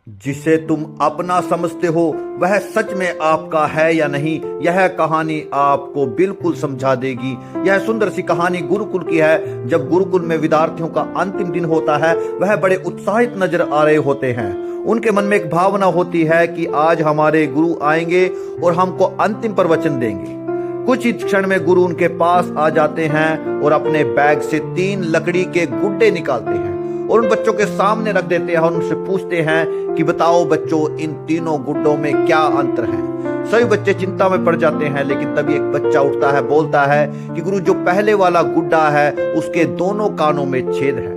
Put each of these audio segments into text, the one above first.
जिसे तुम अपना समझते हो वह सच में आपका है या नहीं, यह कहानी आपको बिल्कुल समझा देगी। यह सुंदर सी कहानी गुरुकुल की है। जब गुरुकुल में विद्यार्थियों का अंतिम दिन होता है, वह बड़े उत्साहित नजर आ रहे होते हैं। उनके मन में एक भावना होती है कि आज हमारे गुरु आएंगे और हमको अंतिम प्रवचन देंगे। कुछ ही क्षण में गुरु उनके पास आ जाते हैं और अपने बैग से 3 लकड़ी के गुड्डे निकालते हैं और उन बच्चों के सामने रख देते हैं और उनसे पूछते हैं कि बताओ बच्चों, इन तीनों गुड्डों में क्या अंतर है। सभी बच्चे चिंता में पड़ जाते हैं, लेकिन तभी एक बच्चा उठता है, बोलता है कि गुरु, जो पहले वाला गुड्डा है उसके दोनों कानों में छेद है।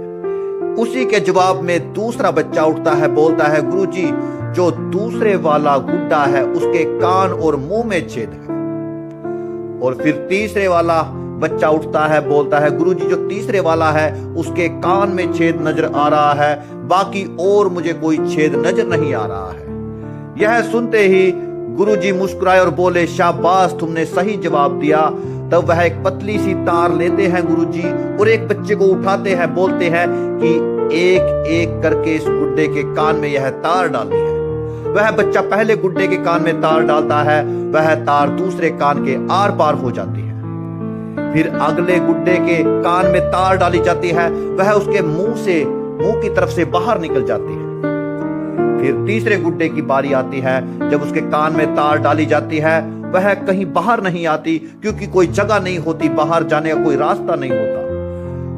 उसी के जवाब में दूसरा बच्चा उठता है, बोलता है, गुरु जी, जो दूसरे वाला गुड्डा है उसके कान और मुंह में छेद है। और फिर तीसरे वाला बच्चा उठता है, बोलता है, गुरुजी, जो तीसरे वाला है उसके कान में छेद नजर आ रहा है, बाकी और मुझे कोई छेद नजर नहीं आ रहा है। यह सुनते ही गुरुजी मुस्कुराए और बोले, शाबाश, तुमने सही जवाब दिया। तब वह एक पतली सी तार लेते हैं गुरुजी और एक बच्चे को उठाते हैं, बोलते हैं कि एक एक करके इस गुड्डे के कान में यह तार डालनी है। वह बच्चा पहले गुड्डे के कान में तार डालता है, वह तार दूसरे कान के आर पार हो जाती है। फिर अगले गुड्डे के कान में तार डाली जाती है, वह उसके मुंह की तरफ से बाहर निकल जाती है। फिर तीसरे गुड्डे की बारी आती है। जब उसके कान में तार डाली जाती है, वह कहीं बाहर नहीं आती, क्योंकि कोई जगह नहीं होती, बाहर जाने का कोई रास्ता नहीं होता।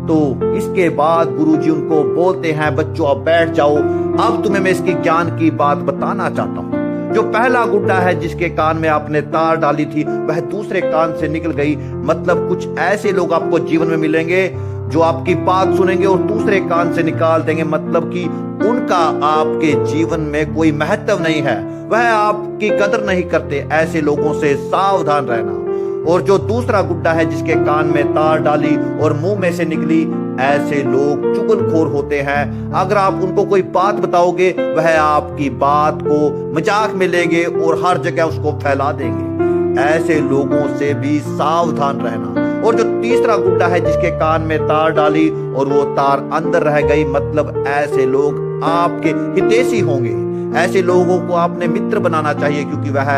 तो इसके बाद गुरुजी उनको बोलते हैं, बच्चों अब बैठ जाओ, अब तुम्हें मैं इसकी ज्ञान की बात बताना चाहता हूं। जो पहला गुड्डा है जिसके कान में आपने तार डाली थी, वह दूसरे कान से निकल गई। मतलब कुछ ऐसे लोग आपको जीवन में मिलेंगे जो आपकी बात सुनेंगे और दूसरे कान से निकाल देंगे, मतलब कि उनका आपके जीवन में कोई महत्व नहीं है, वह आपकी कदर नहीं करते। ऐसे लोगों से सावधान रहना। और जो दूसरा गुड्डा है जिसके कान में तार डाली और मुंह में से निकली, ऐसे लोग चुगलखोर होते हैं। अगर आप उनको कोई बात बताओगे, वह आपकी बात को मजाक में लेंगे और हर जगह उसको फैला देंगे। ऐसे लोगों से भी सावधान रहना। और जो तीसरा गुड्डा है जिसके कान में तार डाली और वो तार अंदर रह गई, मतलब ऐसे लोग आपके हितैषी होंगे। ऐसे लोगों को आपने मित्र बनाना चाहिए, क्योंकि वह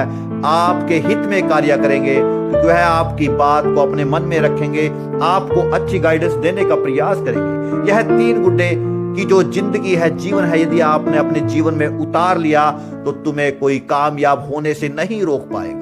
आपके हित में कार्य करेंगे, क्योंकि वह आपकी बात को अपने मन में रखेंगे, आपको अच्छी गाइडेंस देने का प्रयास करेंगे। यह 3 गुड्डे की जो जिंदगी है, जीवन है, यदि आपने अपने जीवन में उतार लिया तो तुम्हें कोई कामयाब होने से नहीं रोक पाएगा।